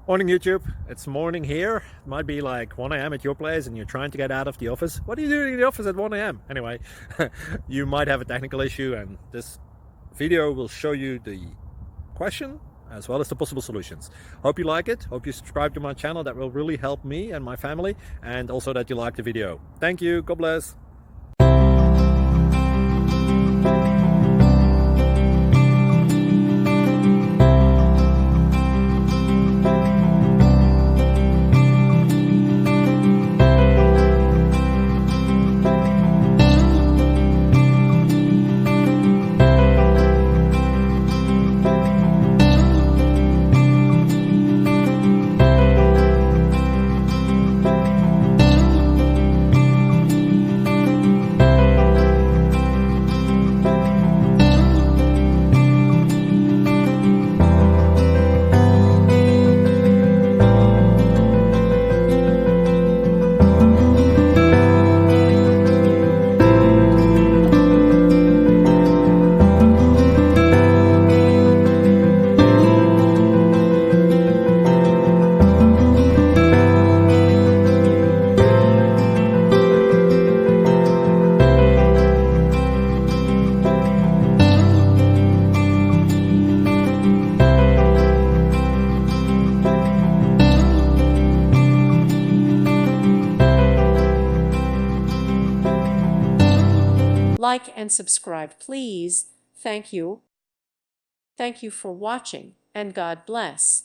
Morning YouTube, it's morning here. It might be like 1 a.m. at your place and you're trying to get out of the office. What are you doing in the office at 1 a.m.? Anyway, you might have a technical issue and this video will show you the question as well as the possible solutions. Hope you like it, hope you subscribe to my channel. That will really help me and my family, and also that you like the video. Thank you, God bless. Like and subscribe, please. Thank you. Thank you for watching, and God bless.